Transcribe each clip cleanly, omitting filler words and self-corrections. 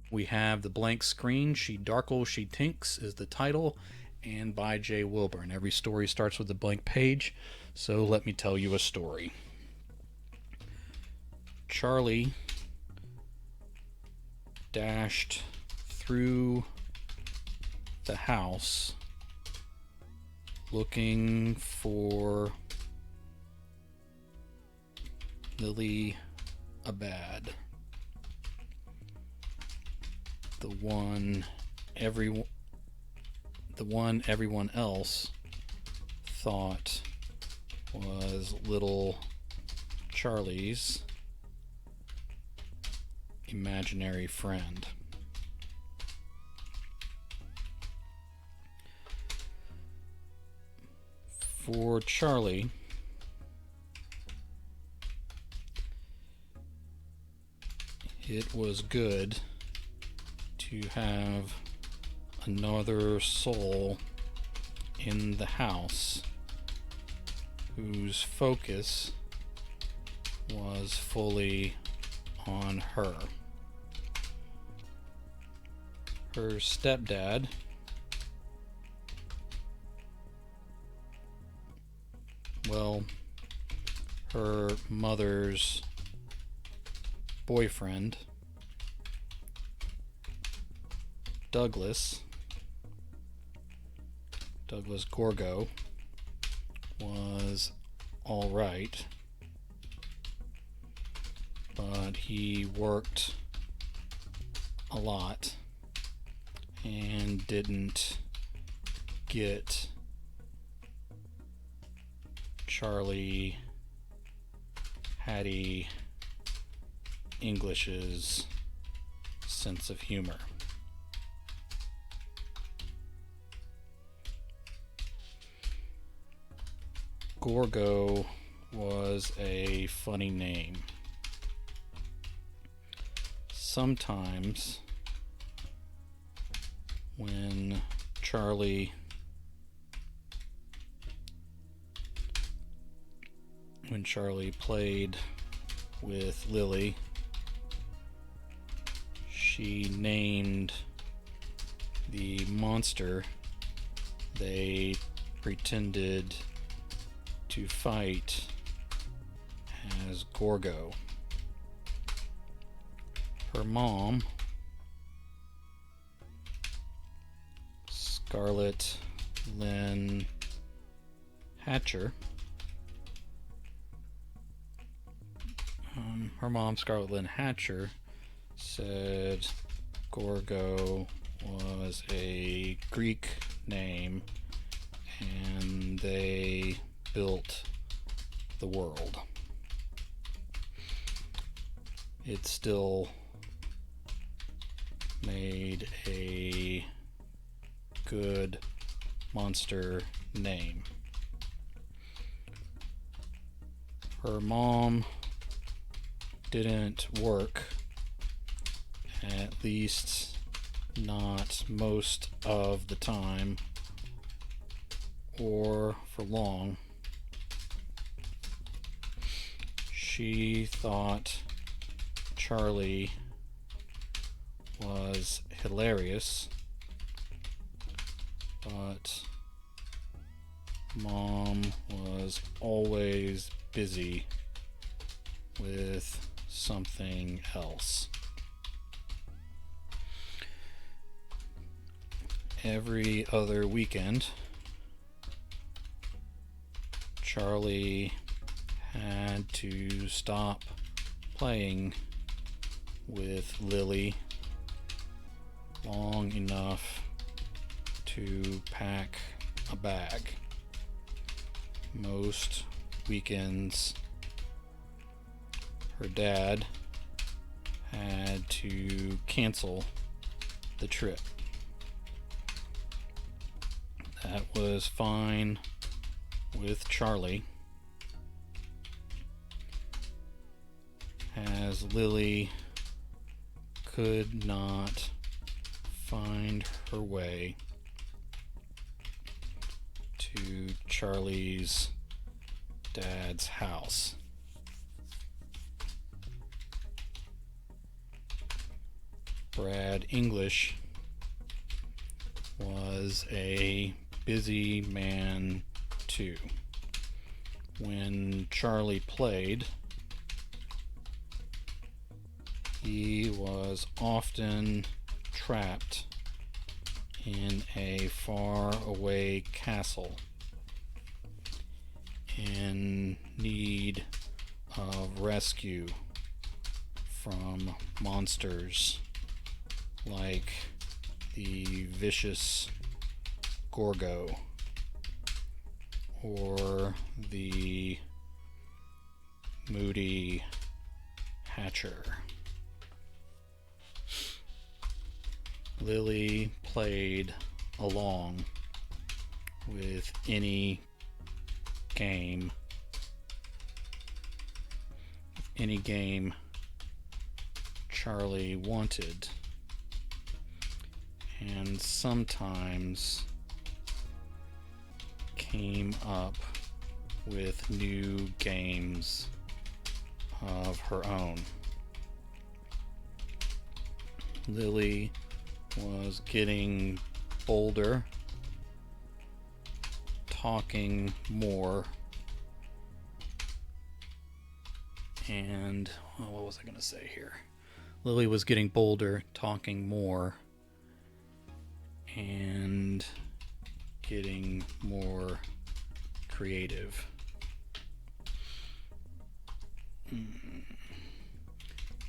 We have The Blank Screen, She Darkles, She Tincts is the title, and by J. Wilburn. Every story starts with a blank page, so let me tell you a story. Charlie dashed through the house looking for Lily Abad, the one everyone else thought was little Charlie's imaginary friend. For Charlie, it was good to have another soul in the house whose focus was fully on her. Her stepdad her mother's boyfriend, Douglas Gorgo, was all right, but he worked a lot and didn't get Charlie Hattie English's sense of humor. Gorgo was a funny name. Sometimes when Charlie played with Lily, she named the monster they pretended to fight as Gorgo. Her mom, Scarlett Lynn Hatcher, said Gorgo was a Greek name and they built the world. It still made a good monster name. Her mom didn't work, at least not most of the time or for long. She thought Charlie was hilarious, but Mom was always busy with something else. Every other weekend, Charlie had to stop playing with Lily long enough to pack a bag. Most weekends, her dad had to cancel the trip. That was fine with Charlie, as Lily could not find her way to Charlie's dad's house. Brad English was a busy man too. When Charlie played, he was often trapped in a far-away castle in need of rescue from monsters like the vicious Gorgo or the moody Hatcher. Lily played along with any game Charlie wanted, and sometimes came up with new games of her own. Lily was getting bolder, talking more, and what was I going to say here? Lily was getting bolder, talking more, and getting more creative.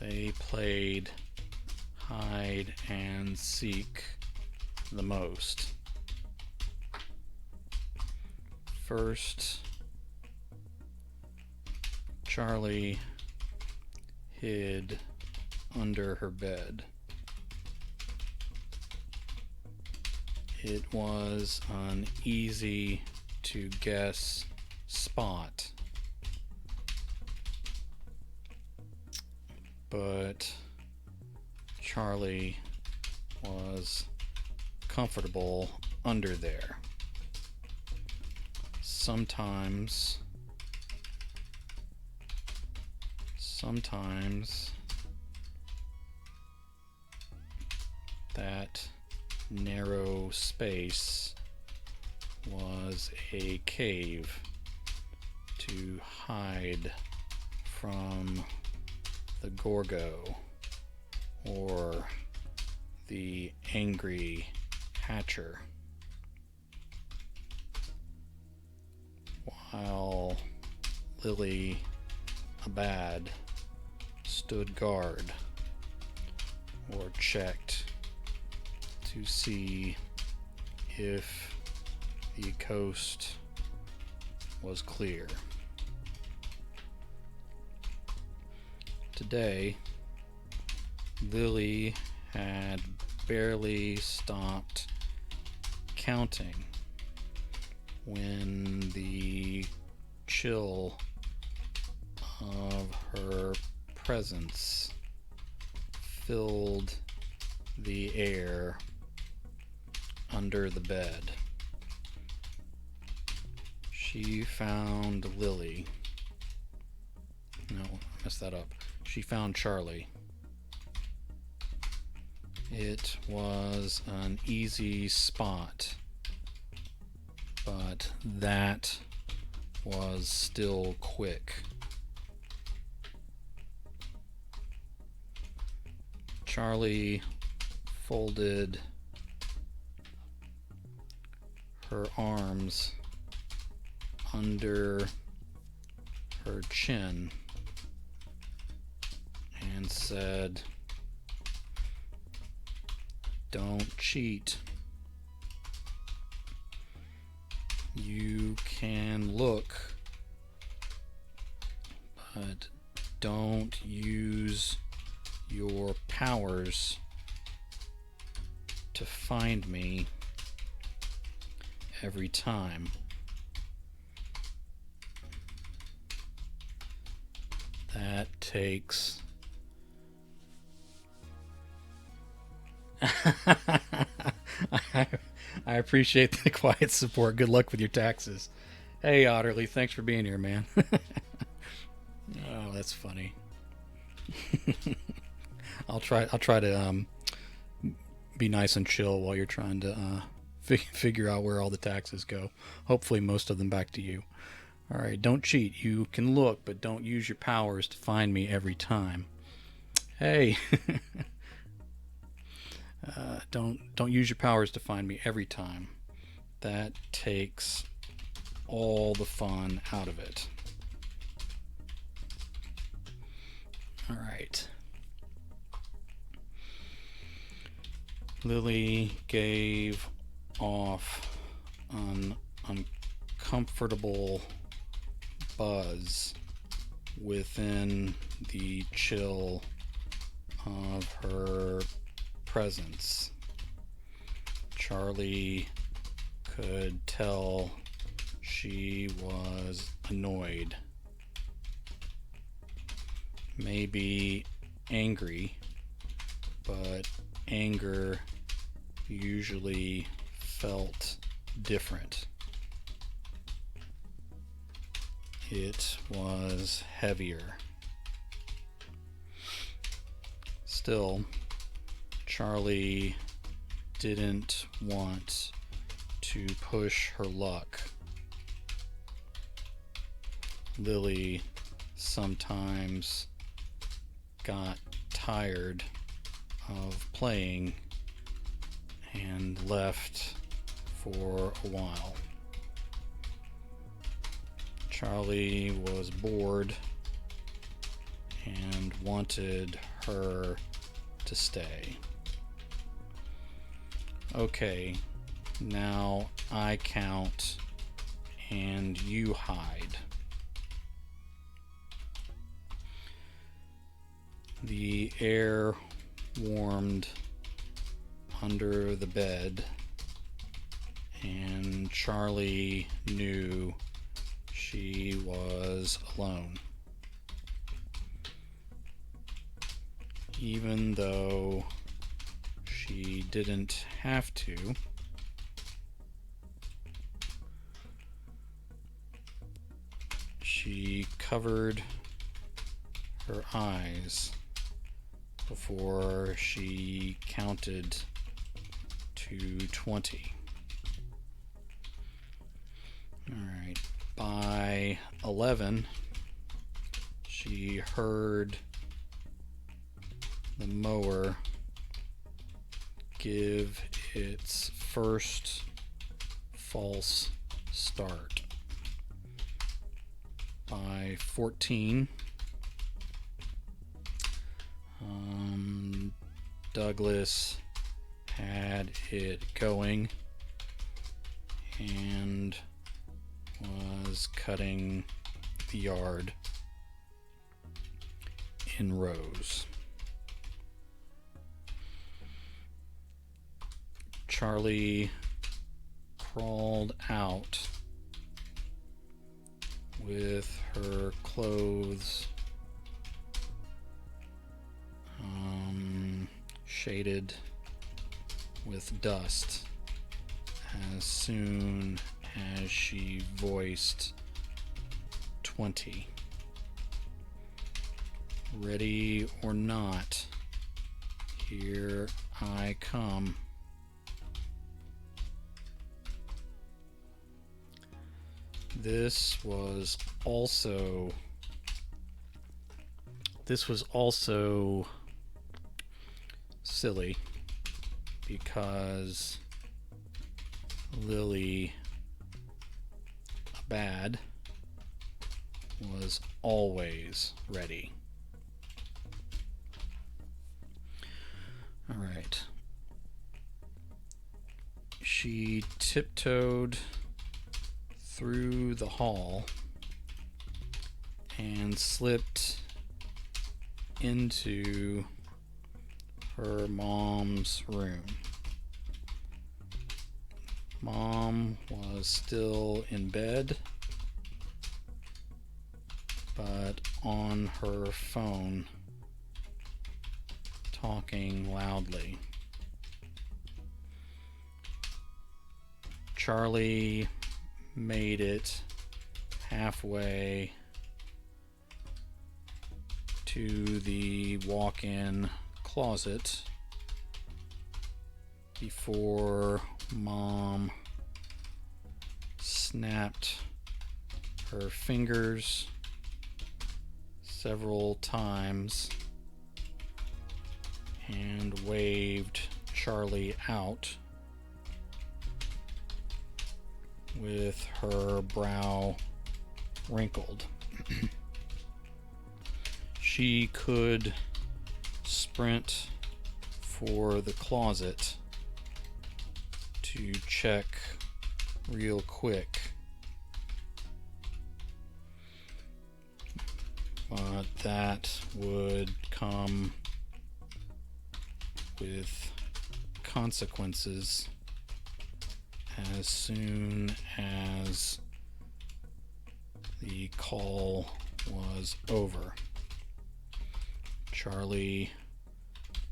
They played hide and seek the most. First, Charlie hid under her bed. It was an easy to guess spot, but Charlie was comfortable under there. Sometimes that narrow space was a cave to hide from the Gorgo or the angry Hatcher, while Lily Abad stood guard or checked to see if the coast was clear. Today, Lily had barely stopped counting when the chill of her presence filled the air under the bed. She found Lily. No, I messed that up. She found Charlie. It was an easy spot, but that was still quick. Charlie folded her arms under her chin and said, "Don't cheat. You can look, but don't use your powers to find me every time." That takes I appreciate the quiet support. Good luck with your taxes. Hey Otterly, thanks for being here, man. Oh, that's funny. I'll try to be nice and chill while you're trying to figure out where all the taxes go. Hopefully most of them back to you. All right, don't cheat. You can look, but don't use your powers to find me every time. Hey, don't use your powers to find me every time. That takes all the fun out of it. All right. Lily gave off an uncomfortable buzz within the chill of her presence. Charlie could tell she was annoyed, maybe angry, but anger usually felt different. It was heavier. Still, Charlie didn't want to push her luck. Lily sometimes got tired of playing and left for a while. Charlie was bored and wanted her to stay. Okay, now I count and you hide. The air warmed under the bed, and Charlie knew she was alone. Even though she didn't have to, she covered her eyes before she counted to 20. Alright, by 11, she heard the mower give its first false start. By 14, Douglas had it going and was cutting the yard in rows. Charlie crawled out with her clothes shaded with dust as soon as she voiced 20. Ready or not, here I come. This was also silly because Lily Bad was always ready. All right. She tiptoed through the hall and slipped into her mom's room. Mom was still in bed, but on her phone, talking loudly. Charlie made it halfway to the walk-in closet before Mom snapped her fingers several times and waved Charlie out with her brow wrinkled. She could sprint for the closet to check real quick, but that would come with consequences as soon as the call was over. Charlie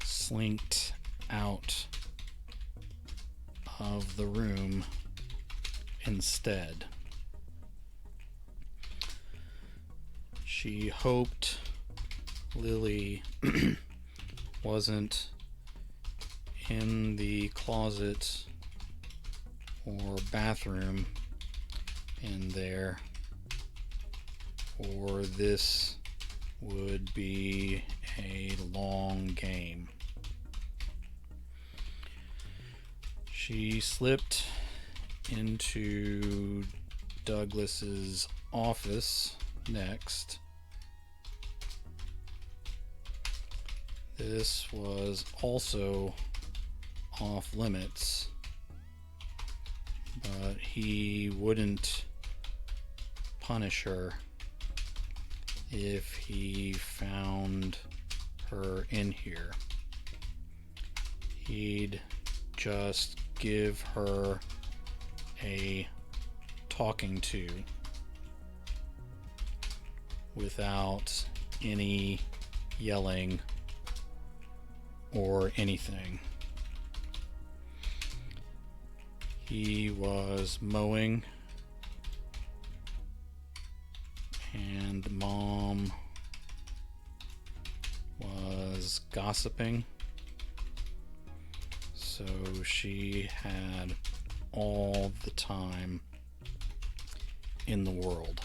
slinked out of the room instead. She hoped Lily wasn't in the closet or bathroom in there, or this would be a long game. She slipped into Douglas's office next. This was also off limits, but he wouldn't punish her if he found her in here. He'd just give her a talking to without any yelling or anything. He was mowing, and Mom was gossiping, so she had all the time in the world.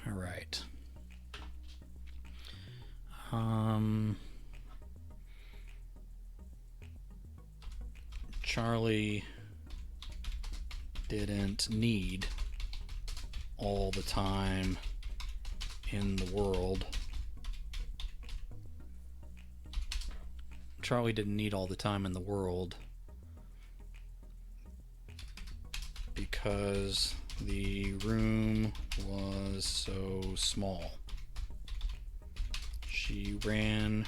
All right. Charlie didn't need all the time in the world. Charlie didn't need all the time in the world because the room was so small. She ran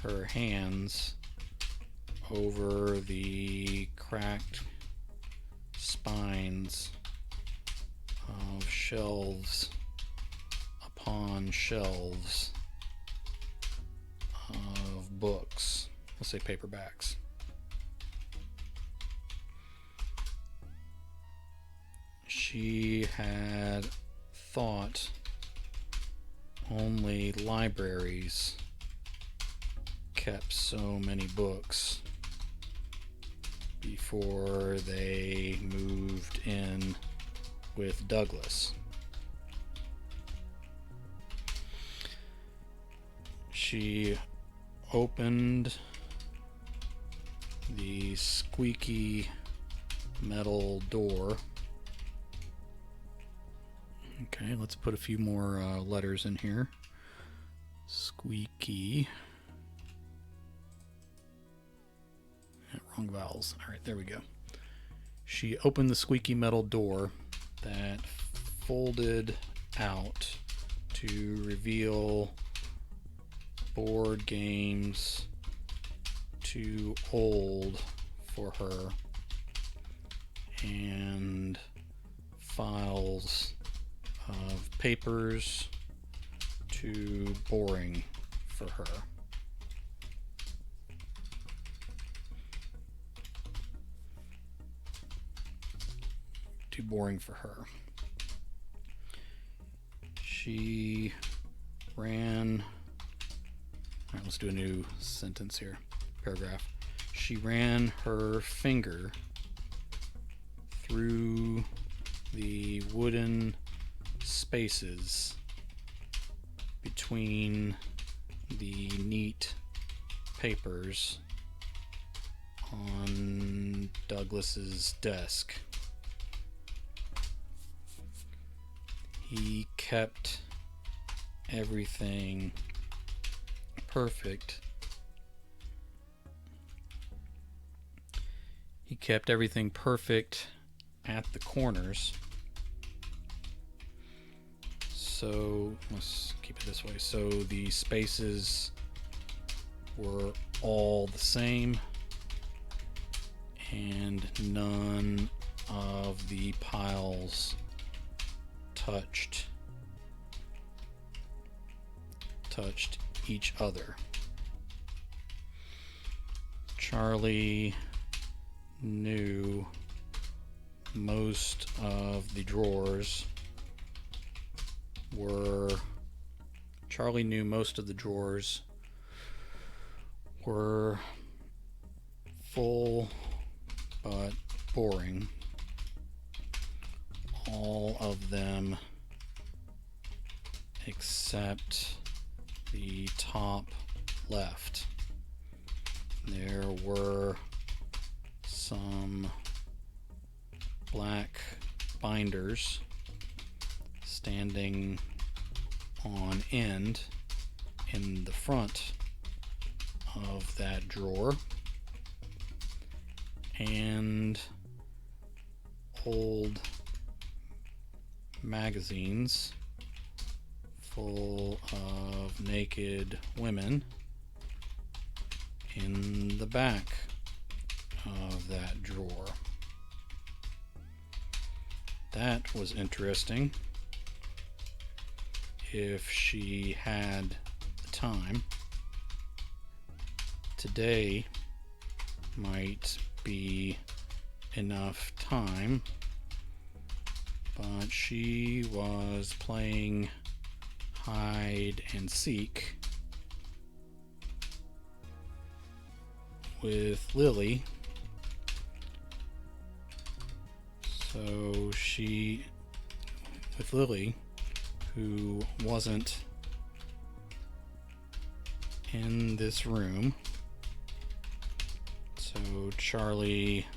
her hands over the cracked spines of shelves upon shelves of books. We'll say paperbacks. She had thought only libraries kept so many books before they moved in with Douglas. She opened the squeaky metal door. Okay, let's put a few more letters in here. Squeaky. Wrong vowels. All right, there we go. She opened the squeaky metal door that folded out to reveal board games too old for her and files of papers too boring for her. Too boring for her. She ran Alright, let's do a new sentence here. Paragraph. She ran her finger through the wooden spaces between the neat papers on Douglas's desk. He kept everything perfect. He kept everything perfect at the corners. So let's keep it this way. So the spaces were all the same, and none of the piles touched each other. Charlie knew most of the drawers were full but boring. All of them except the top left. There were some black binders standing on end in the front of that drawer, and old magazines full of naked women in the back of that drawer. That was interesting. If she had the time. Today might be enough time, but she was playing hide and seek with Lily. So with Lily, who wasn't in this room. So Charlie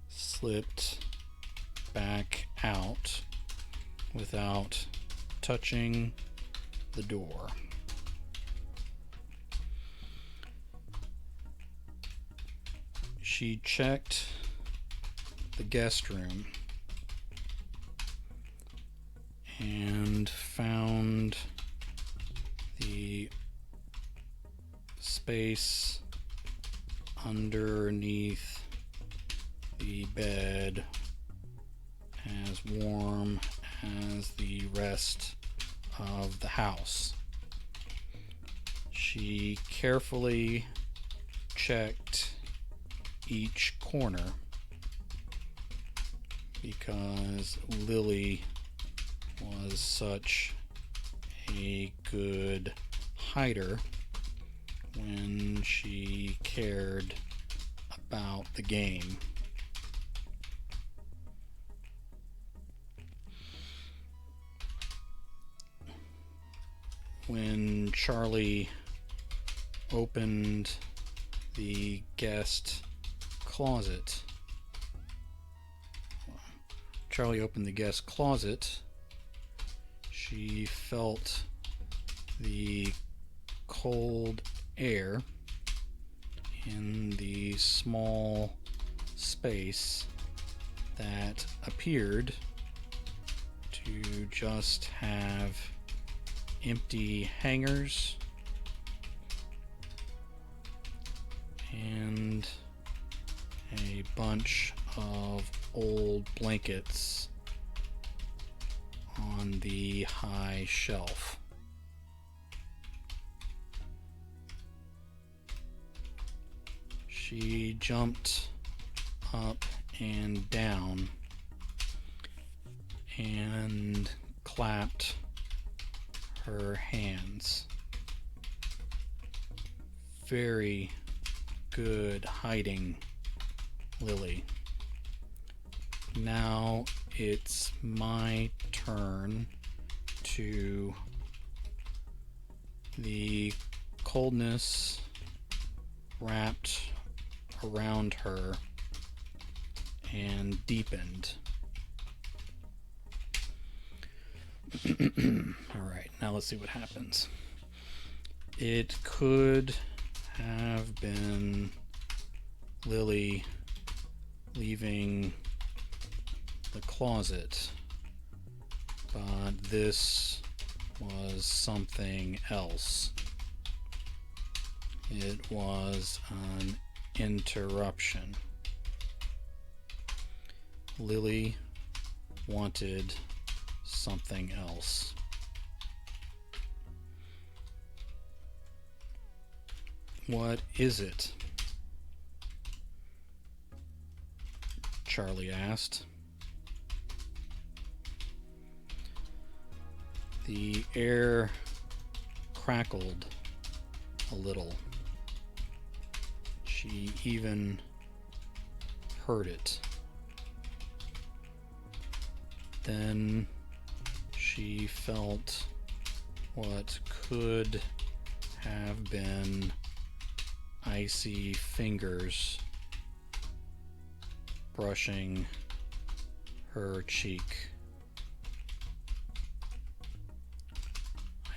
slipped back out without touching the door. She checked the guest room and found the space underneath the bed as warm as the rest of the house. She carefully checked each corner because Lily was such a good hider when she cared about the game. When Charlie opened the guest closet, she felt the cold air in the small space that appeared to just have empty hangers and a bunch of old blankets on the high shelf. She jumped up and down and clapped her hands. very good hiding, Lily. Now it's my turn to... The coldness wrapped around her and deepened. Alright, now let's see what happens. It could have been Lily leaving the closet, but this was something else. It was an interruption. Lily wanted something else. What is it? Charlie asked. The air crackled a little. She even heard it. Then she felt what could have been icy fingers brushing her cheek.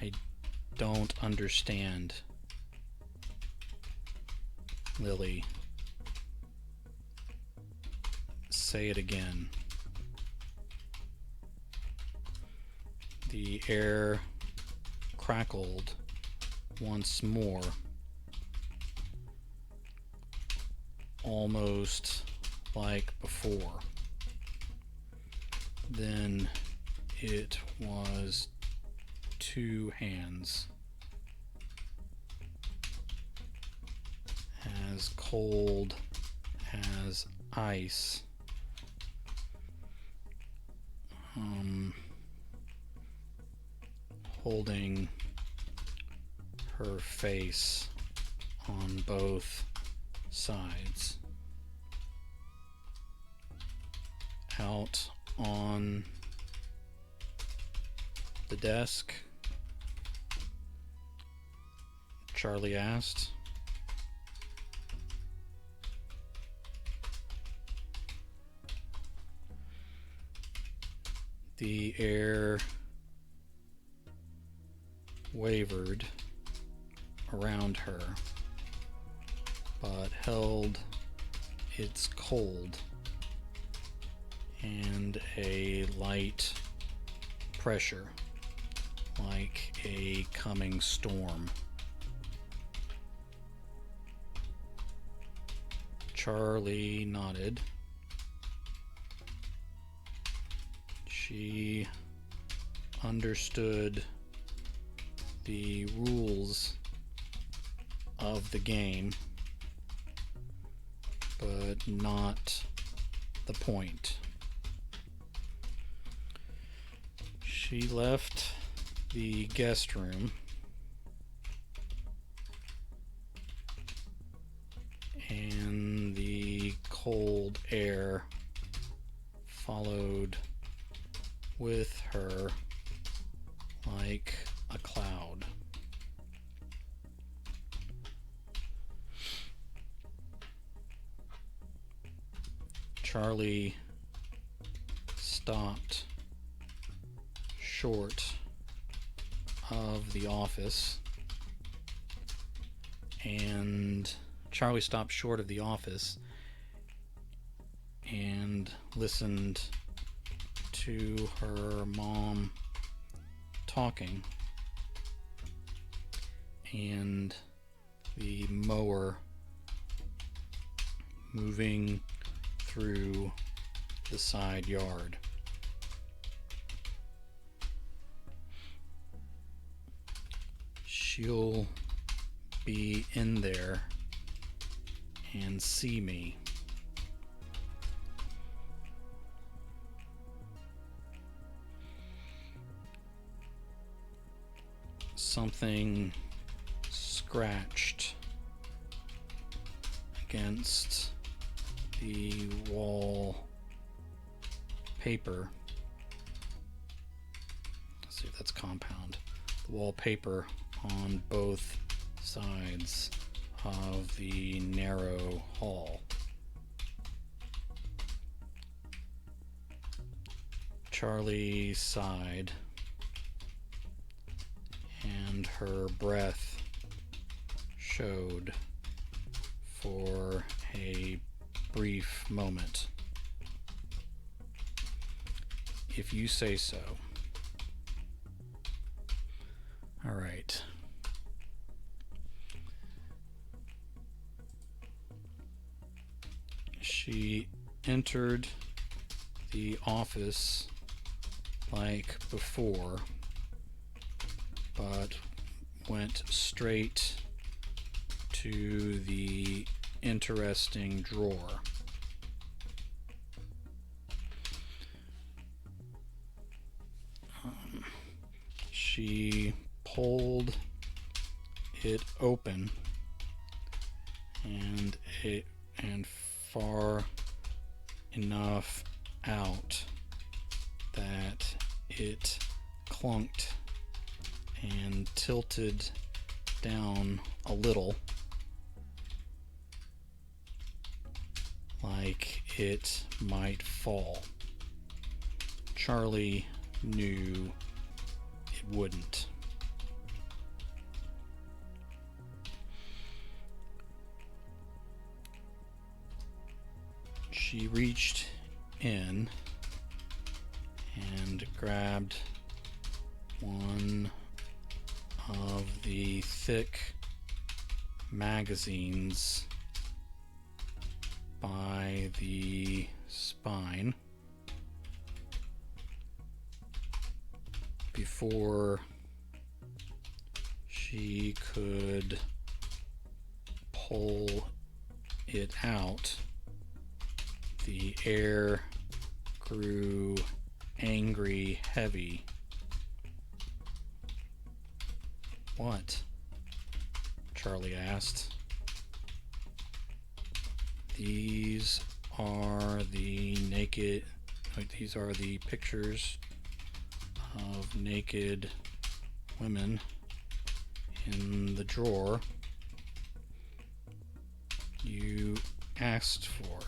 I don't understand, Lily. Say it again. The air crackled once more, almost like before. Then it was two hands, as cold as ice, holding her face on both sides. Out on the desk, Charlie asked. The air wavered around her, but held its cold and a light pressure, like a coming storm. Charlie nodded. She understood the rules of the game, but not the point. She left the guest room and the cold air followed with her like a cloud. Charlie stopped short of the office, and listened to her mom talking and the mower moving through the side yard. She'll be in there and see me. Something scratched against the wall paper. Let's see if that's compound. The wallpaper on both sides of the narrow hall. Charlie sighed, and her breath showed for a brief moment. If you say so. All right. She entered the office like before, but went straight to the interesting drawer. She pulled it open and far enough out that it clunked and tilted down a little, like it might fall. Charlie knew it wouldn't. She reached in and grabbed one of the thick magazines by the spine. Before she could pull it out, the air grew angry heavy. What? Charlie asked. These are the pictures of naked women in the drawer you asked for.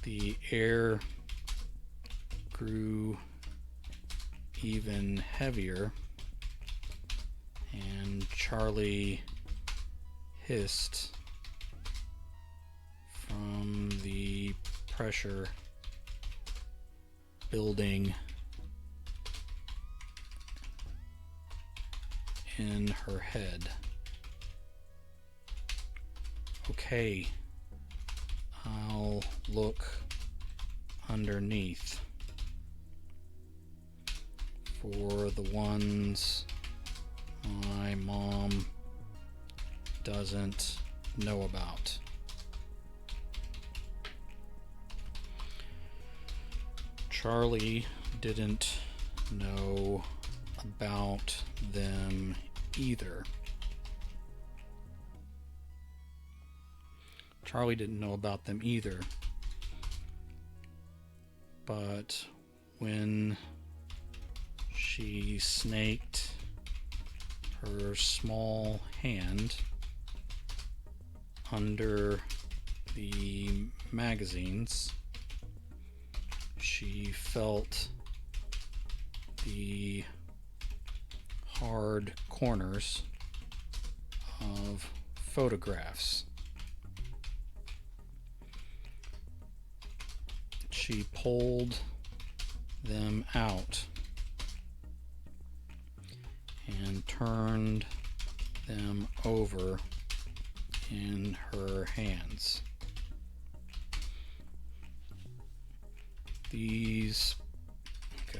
The air grew even heavier, and Charlie hissed from the pressure building in her head. Okay, I'll look underneath for the ones my mom doesn't know about. Charlie didn't know about them either. Charlie didn't know about them either. But when she snaked her small hand under the magazines, she felt the hard corners of photographs. She pulled them out and turned them over in her hands.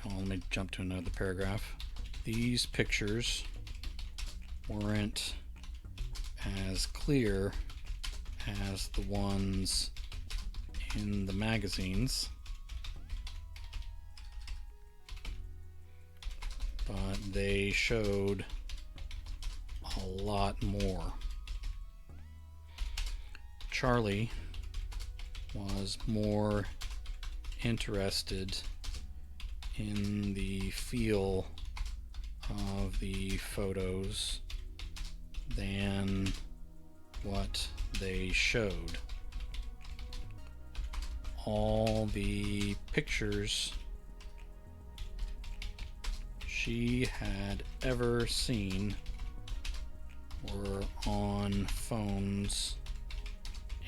Let me jump to another paragraph. These pictures weren't as clear as the ones in the magazines, but they showed a lot more. Charlie was more interested in the feel of the photos than what they showed. All the pictures she had ever seen were on phones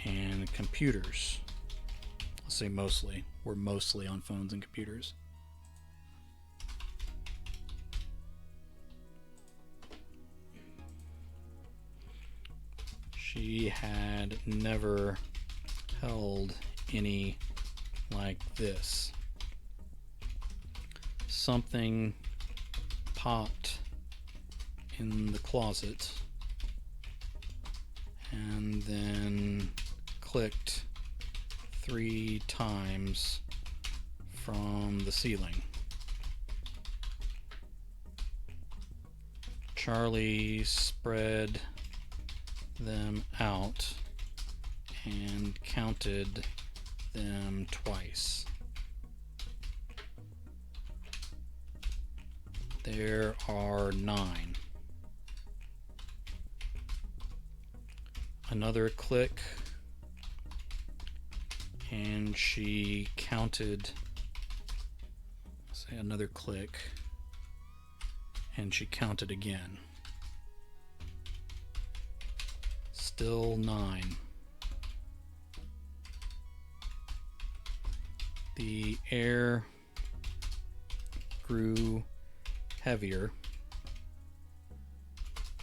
and computers. I'll say mostly. Were mostly on phones and computers. She had never held any like this. Something popped in the closet and then clicked 3 times from the ceiling. Charlie spread them out and counted them twice. There are 9. Another click, and she counted. Say another click, and she counted again. Still 9. The air grew heavier,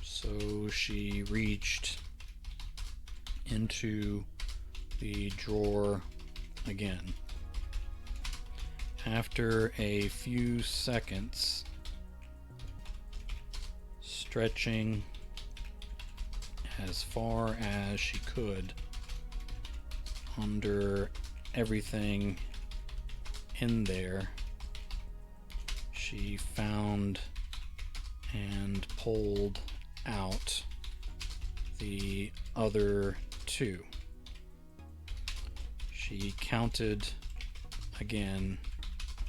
so she reached into the drawer again. After a few seconds, stretching as far as she could under everything in there, she found and pulled out the other 2. She counted again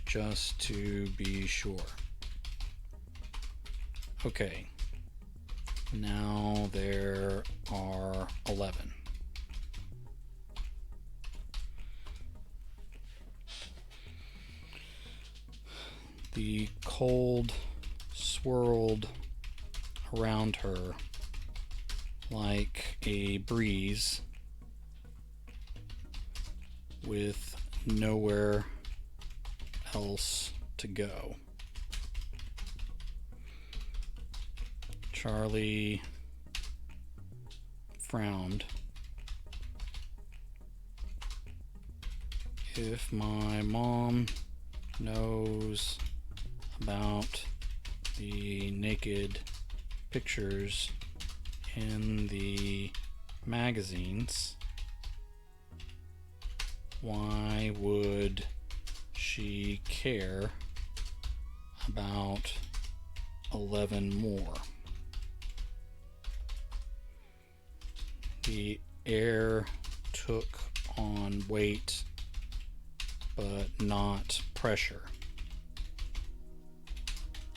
just to be sure. Okay, now there are 11. The cold swirled around her like a breeze with nowhere else to go. Charlie frowned. If my mom knows about the naked pictures in the magazines, why would she care about 11 more? The air took on weight, but not pressure.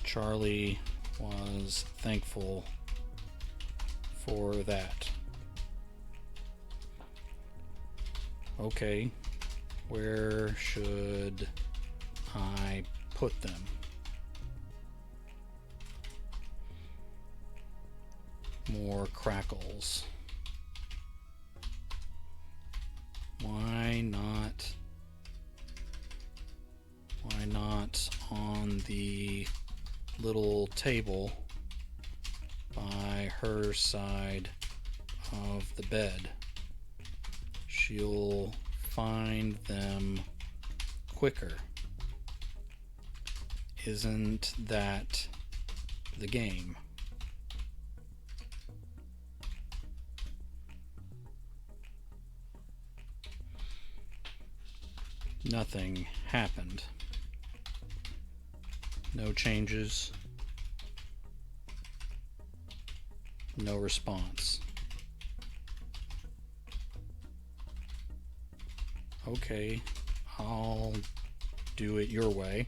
Charlie was thankful for that. Okay, where should I put them? More crackles. Why not on the little table by her side of the bed? She'll find them quicker. Isn't that the game? Nothing happened. No changes. No response. Okay, I'll do it your way.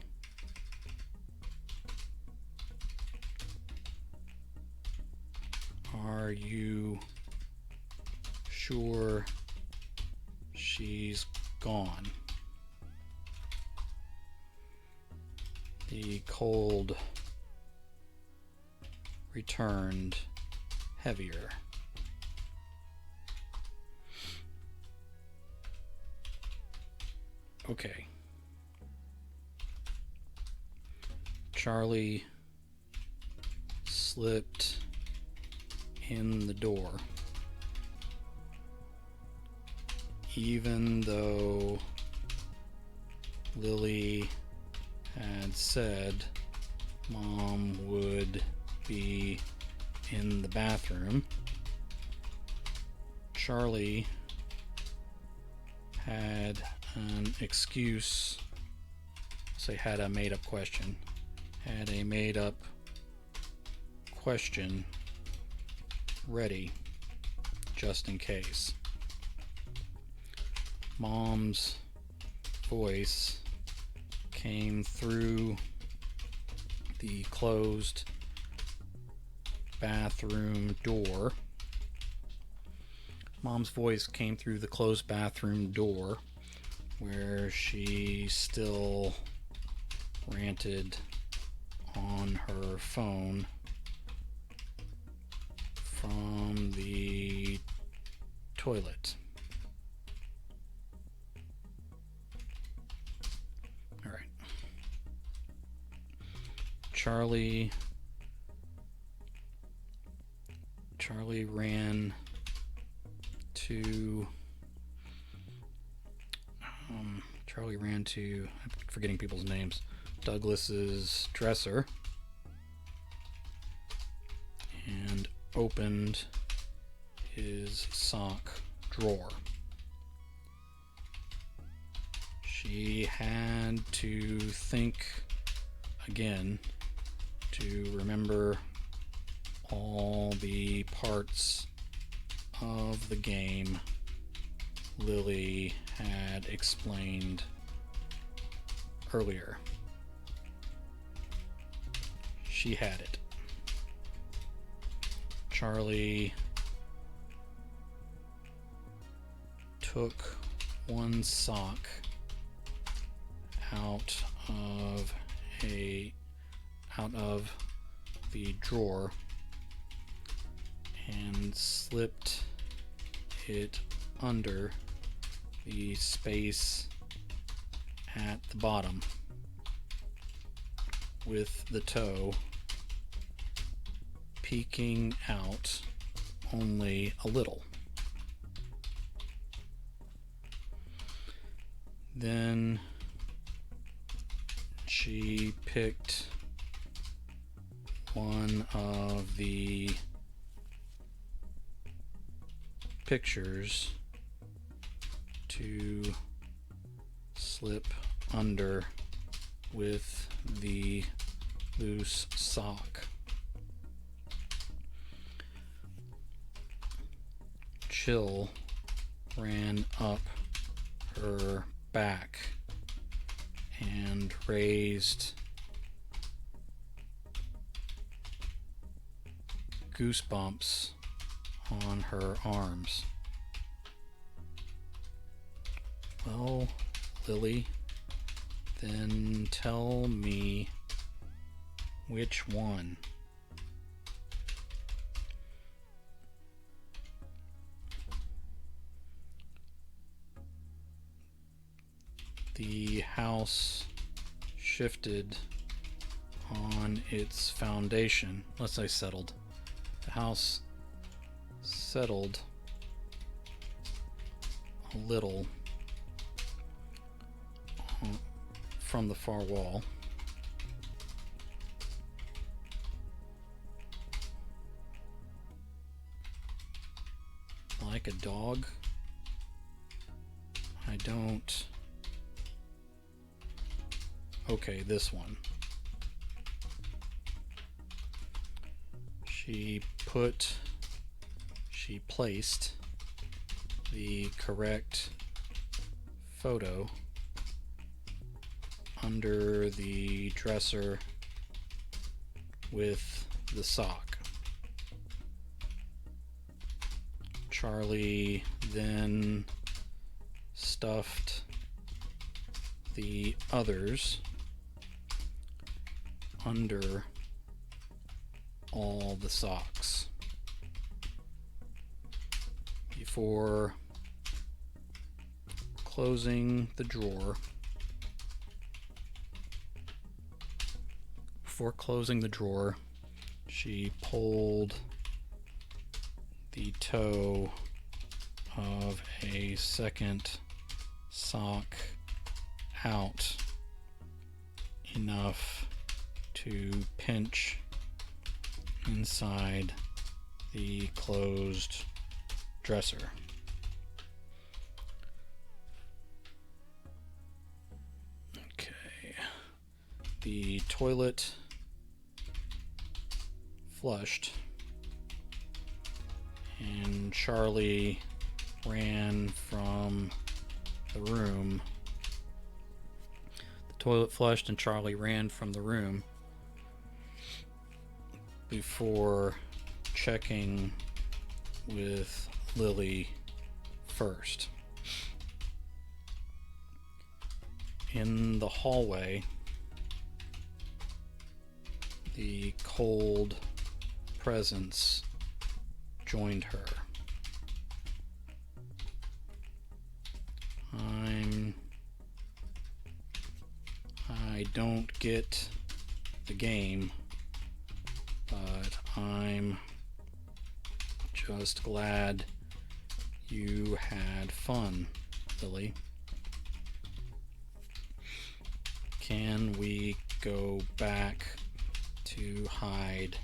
Are you sure she's gone? The cold returned heavier. Okay. Charlie slipped in the door. Even though Lily had said Mom would be in the bathroom, Charlie had an excuse, say had a made-up question, ready just in case. Mom's voice came through the closed bathroom door. Mom's voice came through the closed bathroom door, where she still ranted on her phone from the toilet. All right. Charlie ran to I'm forgetting people's names, Douglas's dresser, and opened his sock drawer. She had to think again to remember all the parts of the game Lily had explained earlier. She had it. Charlie took one sock out of the drawer and slipped it under the space at the bottom, with the toe peeking out only a little. Then she picked one of the pictures to slip under with the loose sock. Chill ran up her back and raised goosebumps on her arms. Well, Lily, then tell me which one. The house shifted on its foundation. Let's say settled. The house settled a little from the far wall. Like a dog? I don't... Okay, this one. She put she placed the correct photo under the dresser with the sock. Charlie then stuffed the others under all the socks before closing the drawer. She pulled the toe of a second sock out enough to pinch inside the closed dresser. Okay. The toilet flushed, and Charlie ran from the room. The toilet flushed and Charlie ran from the room before checking with Lily first. In the hallway, the cold presence joined her. I don't get the game, but I'm just glad you had fun, Lily. Can we go back to hide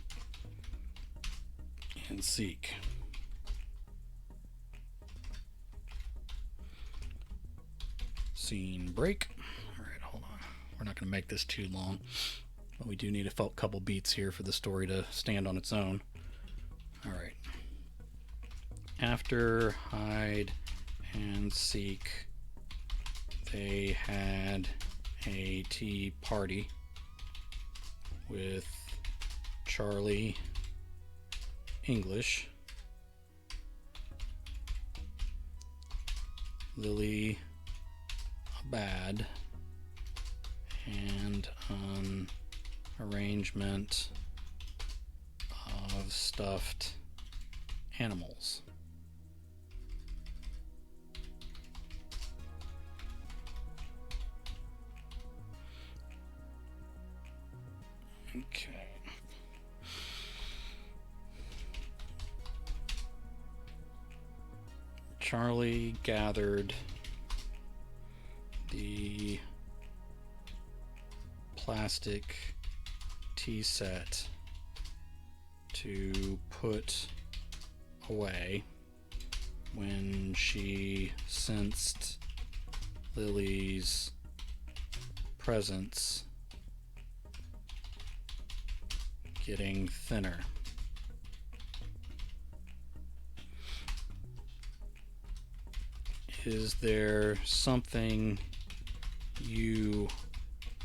and seek? Scene break. All right, hold on. We're not going to make this too long, but we do need a couple beats here for the story to stand on its own. All right. After hide and seek, they had a tea party with Charlie English, Lily Bad, and an arrangement of stuffed animals. Okay. Charlie gathered the plastic tea set to put away when she sensed Lily's presence getting thinner. Is there something you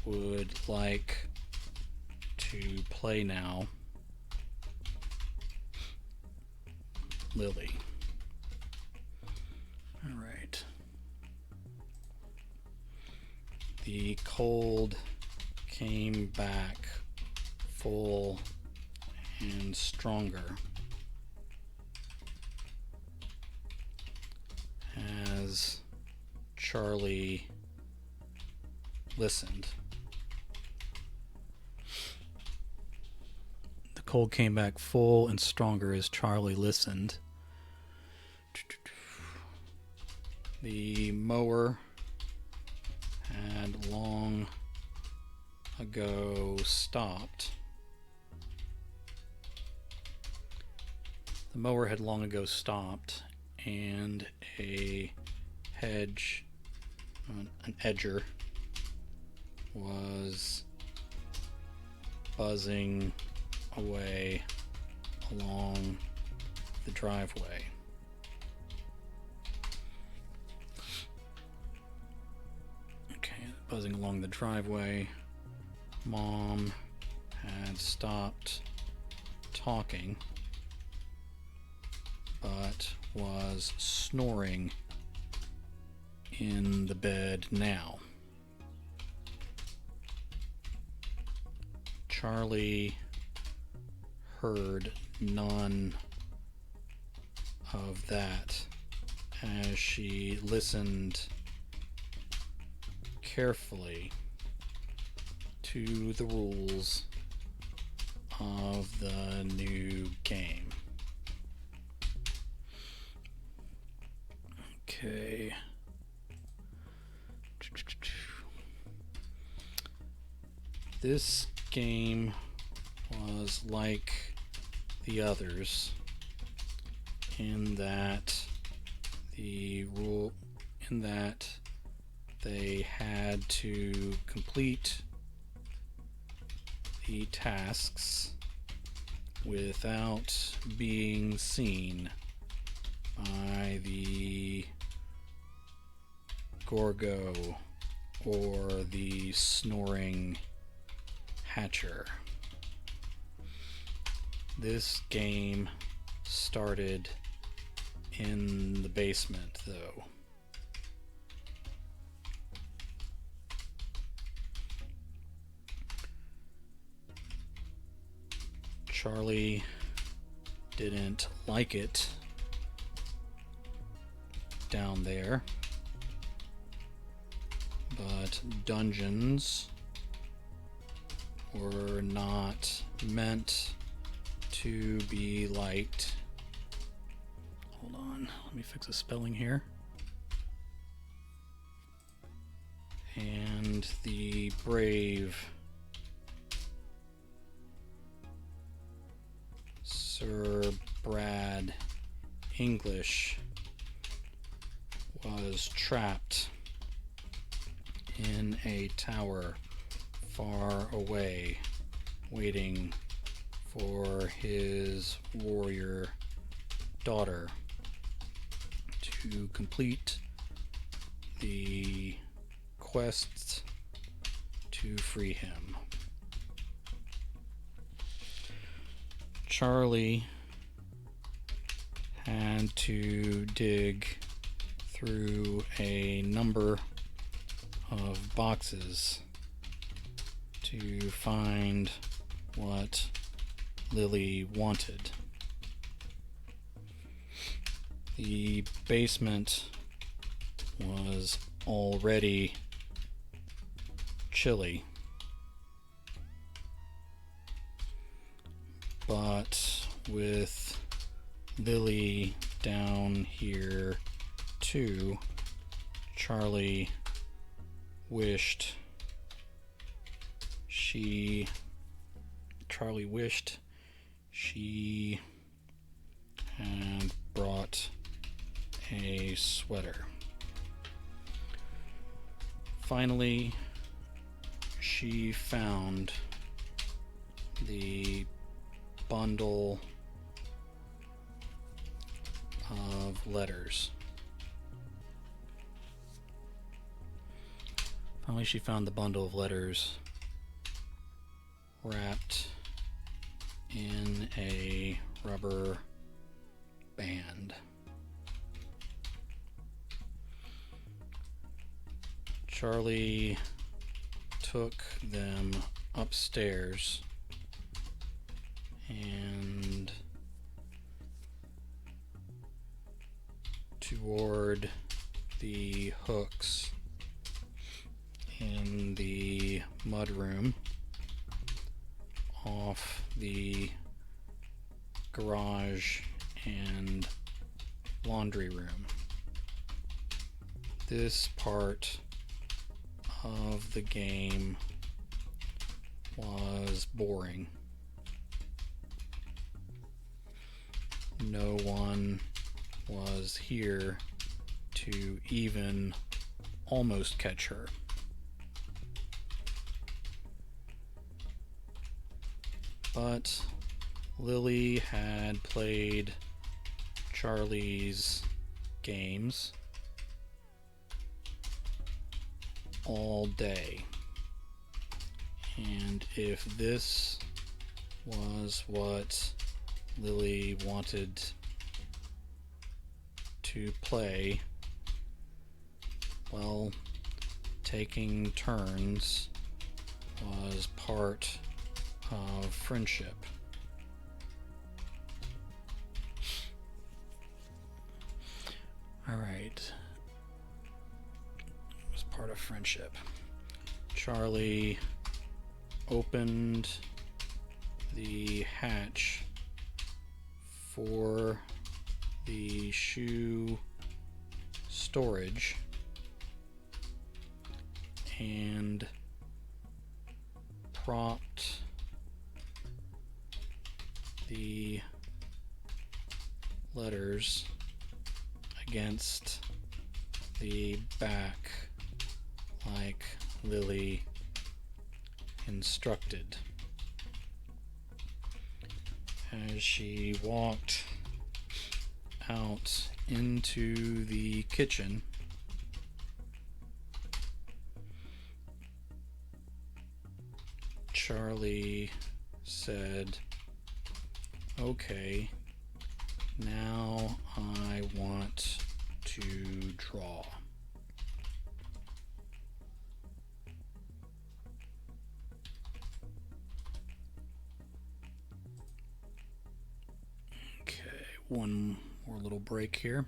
would like to play now, Lily? All right. The cold came back full and stronger as Charlie listened. The cold came back full and stronger as Charlie listened. The mower had long ago stopped. The mower had long ago stopped, and a hedge, an edger, was buzzing away along the driveway. buzzing along the driveway. Mom had stopped talking, but was snoring in the bed now. Charlie heard none of that as she listened carefully to the rules of the new game. Okay. This game was like the others in that they had to complete the tasks without being seen by the Gorgo or the snoring Hatcher. This game started in the basement, though. Charlie didn't like it down there, but dungeons were not meant to be liked. Hold on, let me fix a spelling here. And the brave Sir Brad English was trapped in a tower far away, waiting for his warrior daughter to complete the quests to free him. Charlie had to dig through a number of boxes to find what Lily wanted. The basement was already chilly, but with Lily down here too, Charlie wished she had brought a sweater. Finally, she found the bundle of letters. Finally, she found the bundle of letters wrapped in a rubber band. Charlie took them upstairs and toward the hooks in the mudroom off the garage and laundry room. This part of the game was boring. No one was here to even almost catch her. But Lily had played Charlie's games all day. And if this was what Lily wanted to play, well, taking turns was part of friendship. Alright. It was part of friendship. Charlie opened the hatch for the shoe storage and propped the letters against the back like Lily instructed. As she walked out into the kitchen, Charlie said, "Okay, now I want to draw." Okay, one more little break here.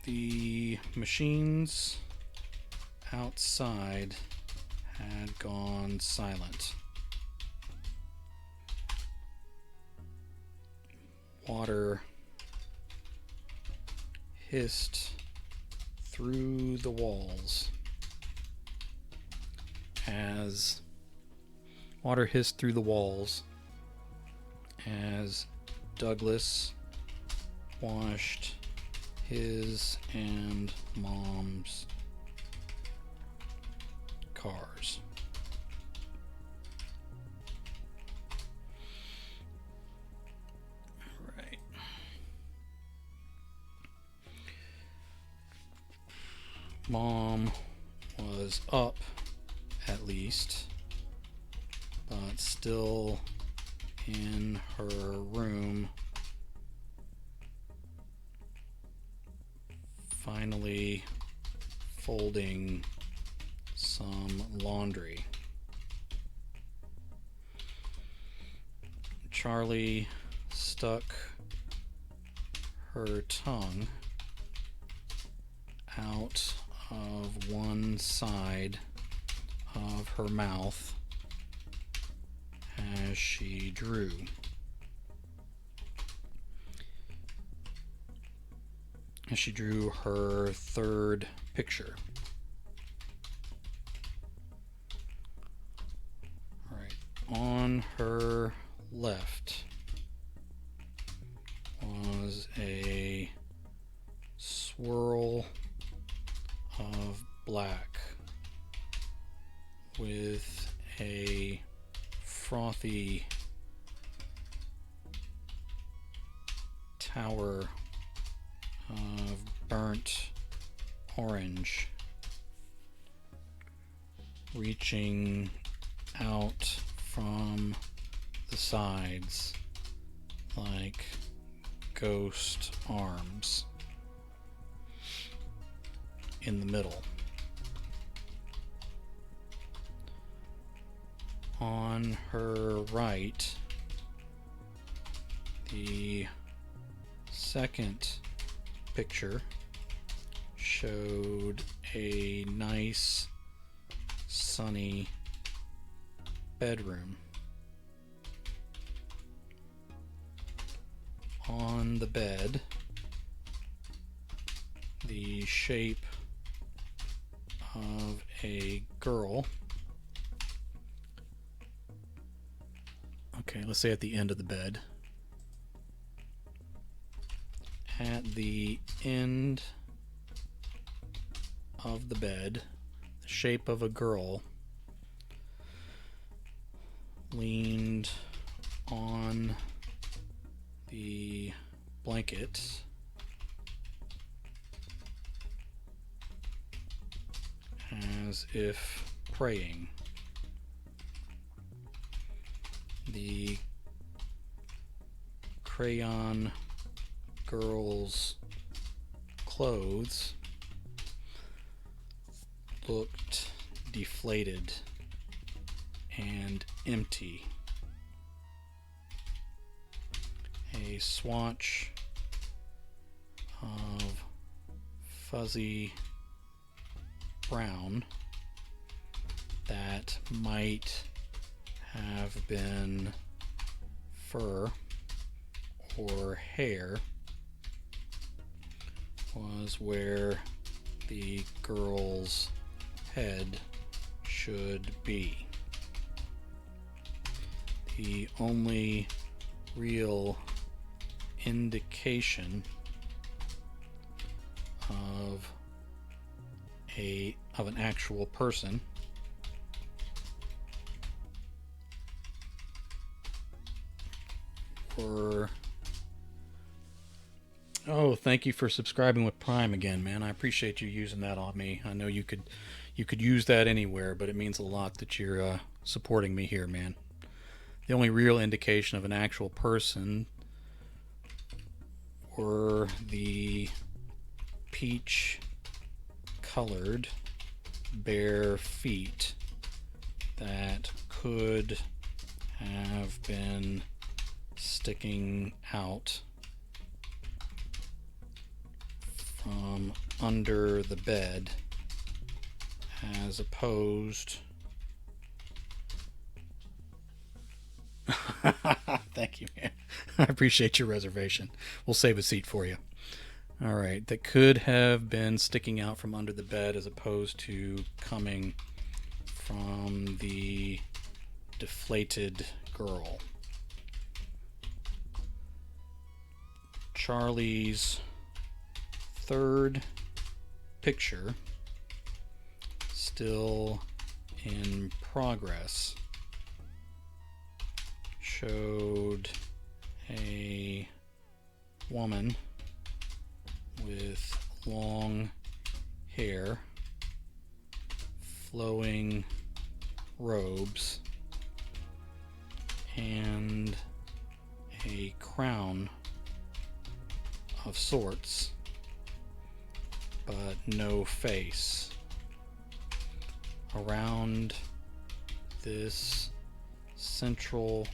The machines outside had gone silent. Water hissed through the walls as Douglas washed his and Mom's cars. Right. Mom was up, at least, but still in her room, finally folding some laundry. Charlie stuck her tongue out of one side of her mouth as she drew. As she drew her third picture. All right, on her left was a swirl of black with a frothy tower of burnt orange reaching out from the sides like ghost arms. In the middle, on her right, the second picture showed a nice sunny bedroom. On the bed, the shape of a girl. Okay, let's say at the end of the bed. At the end of the bed, the shape of a girl leaned on the blanket as if praying. The crayon girl's clothes looked deflated and empty. A swatch of fuzzy brown that might have been fur or hair was where the girl's head should be. The only real indication of an actual person were... Oh, thank you for subscribing with Prime again, man. I appreciate you using that on me. I know you could use that anywhere, but it means a lot that you're supporting me here, man. The only real indication of an actual person were the peach-colored bare feet that could have been sticking out from under the bed, as opposed... Thank you, man. I appreciate your reservation. We'll save a seat for you. All right, that could have been sticking out from under the bed as opposed to coming from the deflated girl. Charlie's third picture, still in progress, showed a woman with long hair, flowing robes, and a crown of sorts, but no face. Around this central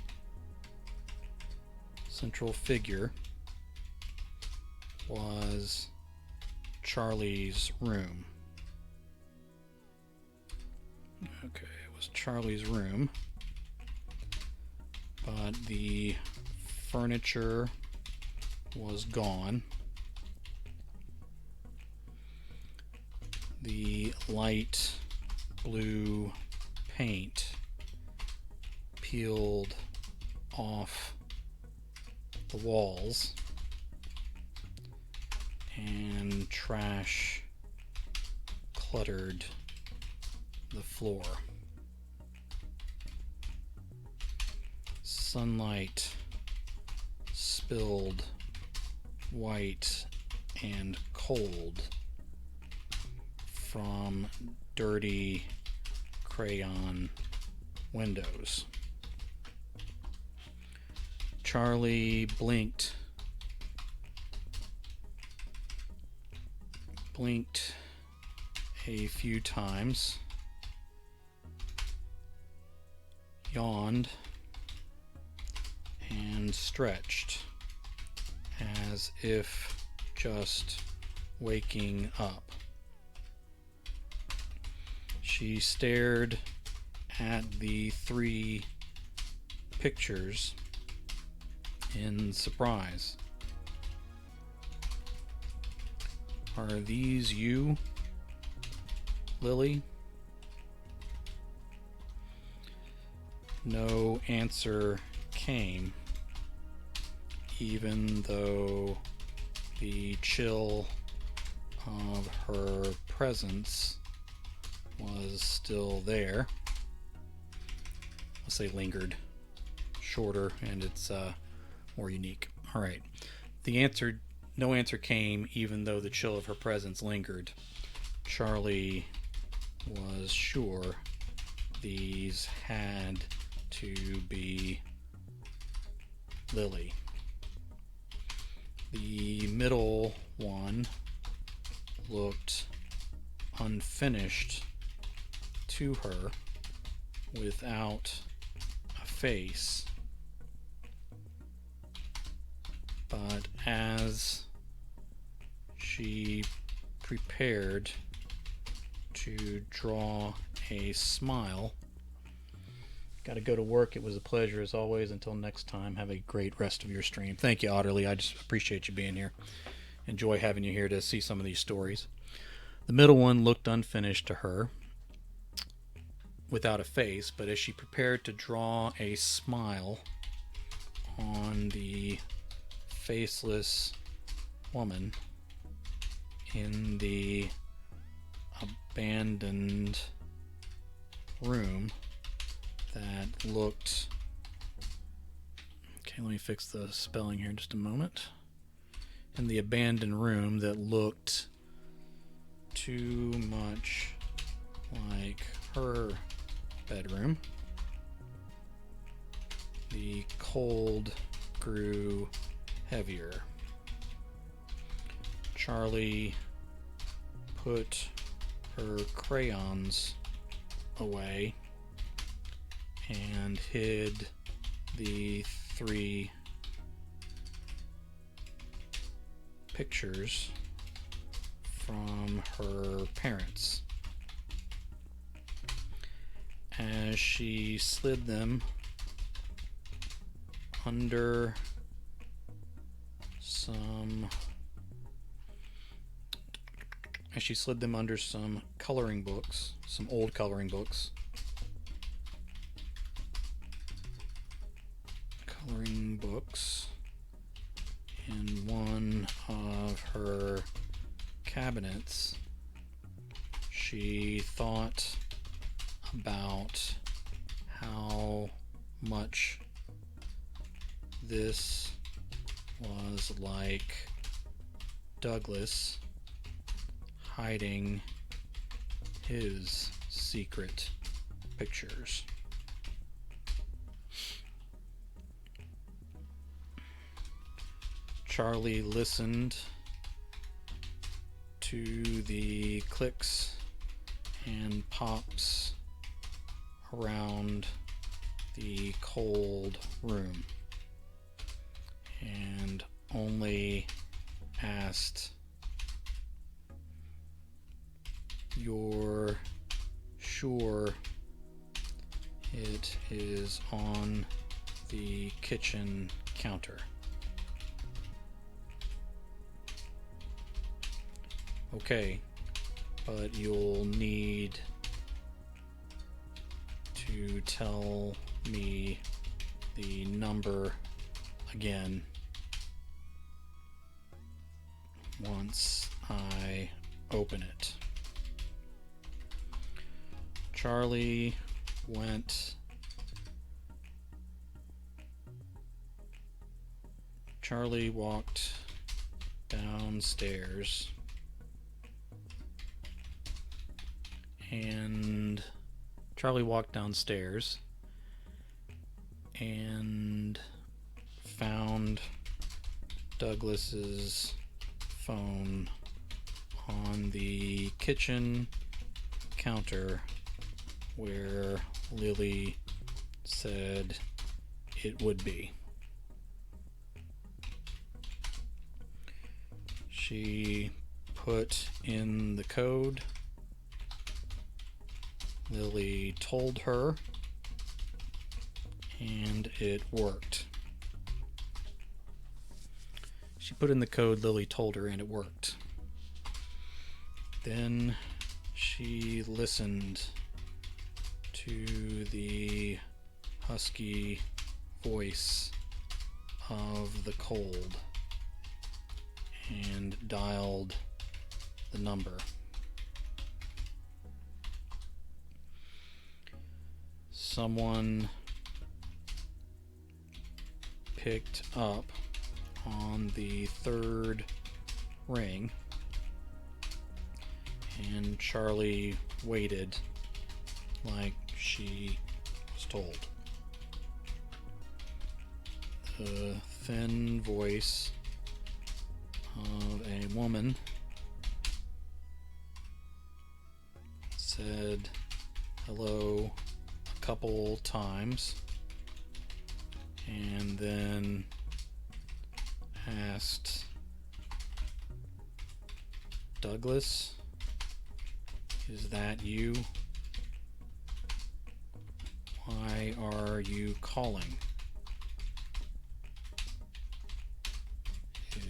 figure was Charlie's room. Okay, it was Charlie's room, but the furniture was gone. The light blue paint peeled off the walls, and trash cluttered the floor. Sunlight spilled white and cold from dirty crayon windows. Charlie blinked a few times, yawned, and stretched as if just waking up. She stared at the three pictures in surprise. Are these you, Lily? No answer came, even though the chill of her presence was still there. I'll say lingered. Shorter, and it's more unique. All right. No answer came, even though the chill of her presence lingered. Charlie was sure these had to be Lily. The middle one looked unfinished to her, without a face, but as she prepared to draw a smile. Got to go to work. It was a pleasure as always. Until next time, have a great rest of your stream. Thank you, Otterly. I just appreciate you being here. Enjoy having you here to see some of these stories. The middle one looked unfinished to her, without a face, but as she prepared to draw a smile on the faceless woman in the abandoned room that looked... Okay, let me fix the spelling here in just a moment. In the abandoned room that looked too much like her bedroom, the cold grew heavier. Charlie put her crayons away and hid the 3 pictures from her parents. As she slid them under some coloring books, some old coloring books. In one of her cabinets, she thought about how much this was like Douglas hiding his secret pictures. Charlie listened to the clicks and pops around the cold room and only asked, "You're sure it is on the kitchen counter?" Okay, but you'll need to tell me the number again once I open it. Charlie walked downstairs and found Douglas's phone on the kitchen counter where Lily said it would be. She put in the code Lily told her, and it worked. She put in the code Lily told her, and it worked. Then she listened to the husky voice of the cold and dialed the number. Someone picked up on the 3rd ring, and Charlie waited like she was told. The thin voice of a woman said hello a couple times and then asked, "Douglas, is that you? Why are you calling?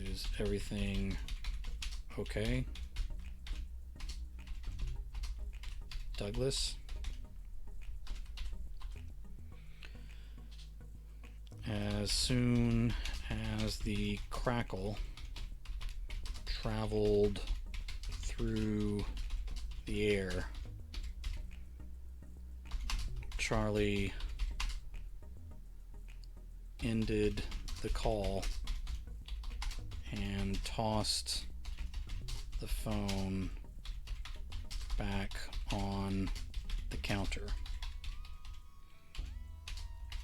Is everything okay? Douglas?" As soon as the crackle traveled through the air, Charlie ended the call and tossed the phone back on the counter.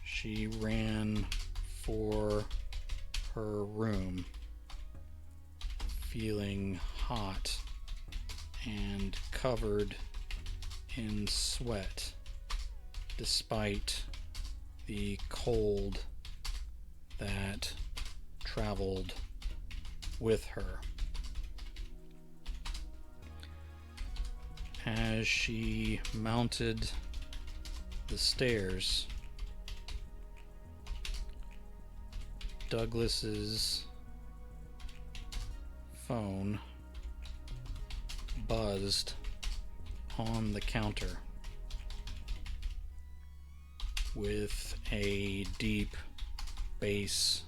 She ran for her room, feeling hot and covered in sweat despite the cold that traveled with her. As she mounted the stairs, Douglas's phone buzzed on the counter with a deep bass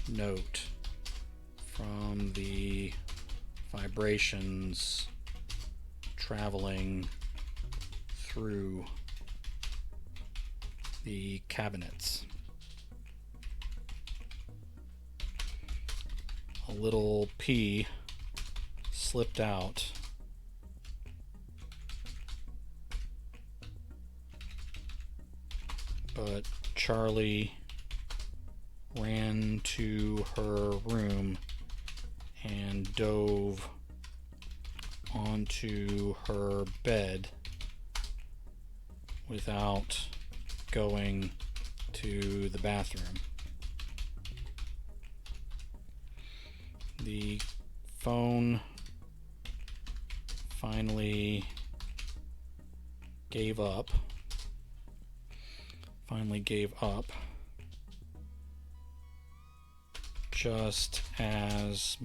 note from the vibrations traveling through the cabinets. A little pea slipped out, but Charlie ran to her room and dove onto her bed without going to the bathroom. The phone finally gave up. Just as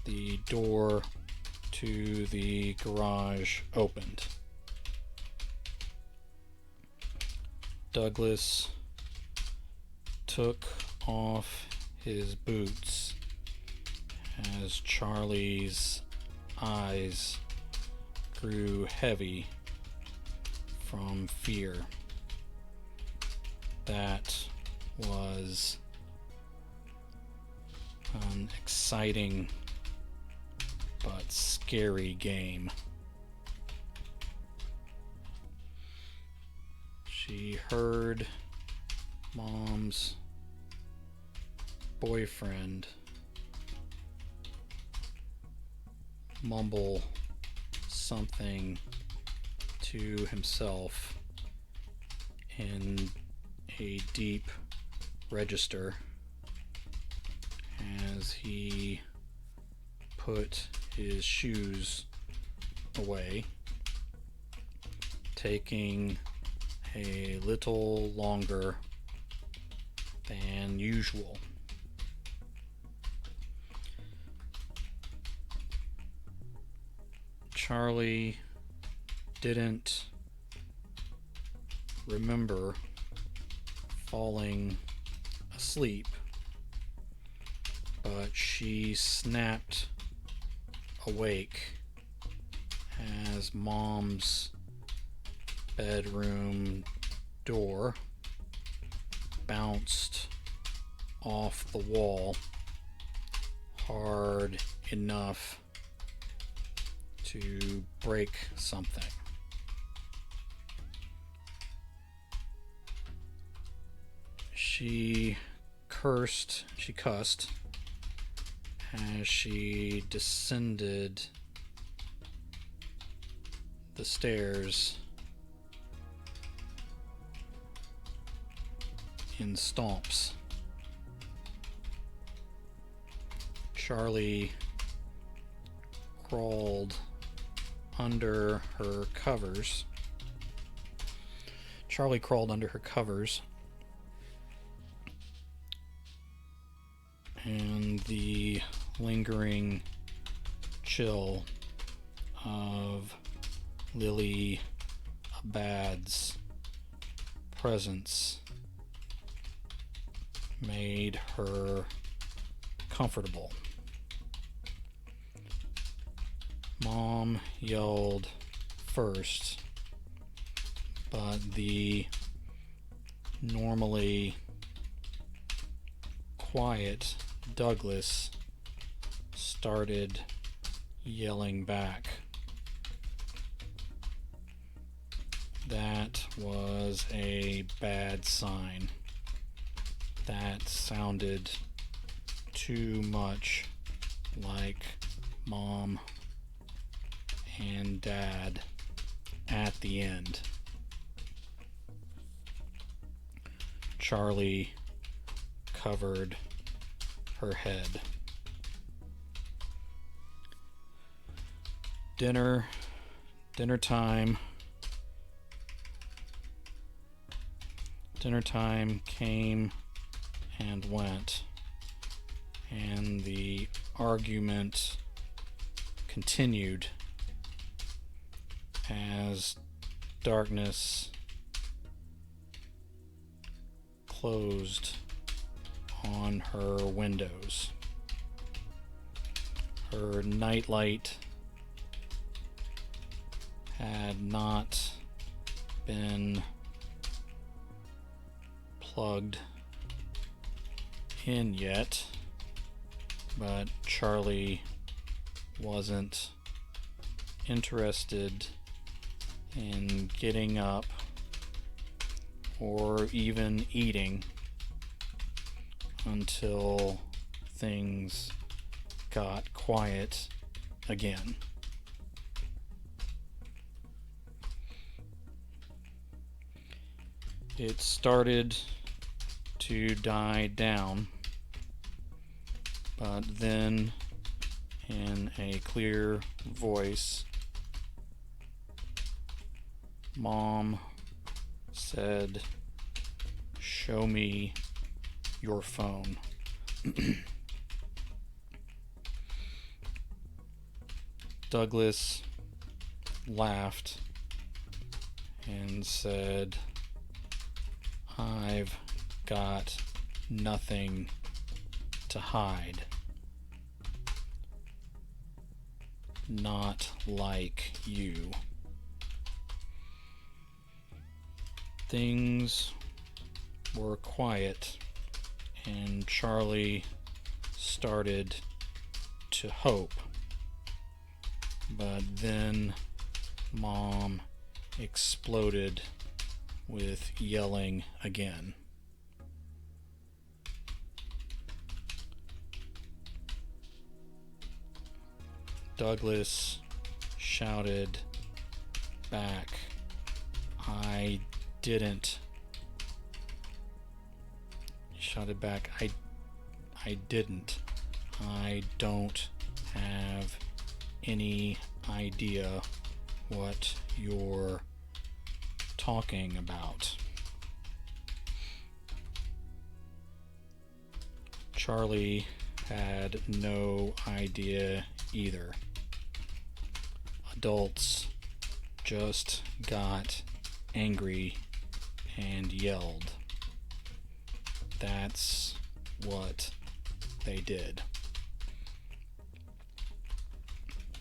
the door to the garage opened. Douglas took off his boots as Charlie's eyes grew heavy from fear. That was an exciting but scary game. She heard Mom's boyfriend mumble something to himself in a deep register as he put his shoes away, taking a little longer than usual. Charlie didn't remember falling asleep, but she snapped awake as Mom's bedroom door bounced off the wall hard enough to break something. She cussed as she descended the stairs in stomps. Charlie crawled under her covers. And the lingering chill of Lily Abad's presence made her comfortable. Mom yelled first, but the normally quiet Douglas started yelling back. That was a bad sign. That sounded too much like Mom and Dad at the end. Charlie covered her head. Dinner time came and went, and the argument continued as darkness closed on her windows. Her nightlight had not been plugged in yet, but Charlie wasn't interested in getting up or even eating until things got quiet again. It started to die down, but then in a clear voice, Mom said, "Show me your phone." Douglas laughed and said, "I've got nothing to hide. Not like you." Things were quiet, and Charlie started to hope. But then Mom exploded with yelling again. Douglas shouted back, "I didn't." He shouted back, I didn't. I don't have any idea what you're talking about." Charlie had no idea either. Adults just got angry and yelled. That's what they did.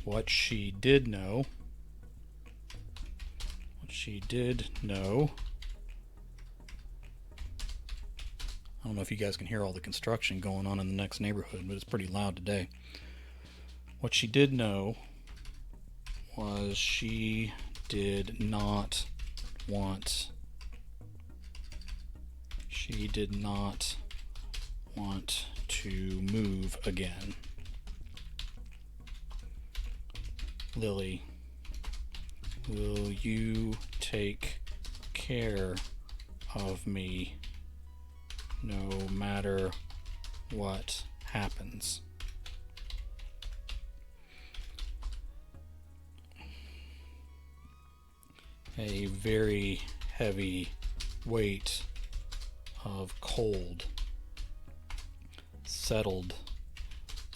What she did know, I don't know if you guys can hear all the construction going on in the next neighborhood, but it's pretty loud today. What she did know was she did not want to move again. Lily, will you take care of me no matter what happens? A very heavy weight of cold settled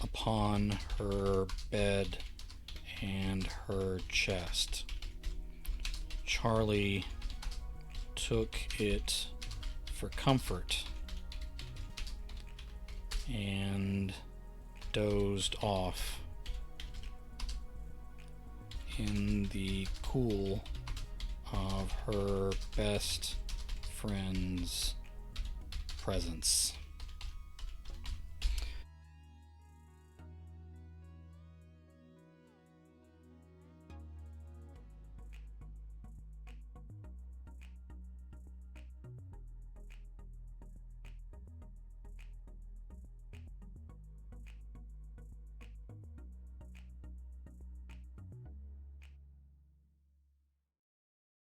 upon her bed and her chest. Charlie took it for comfort and dozed off in the cool of her best friend's presence.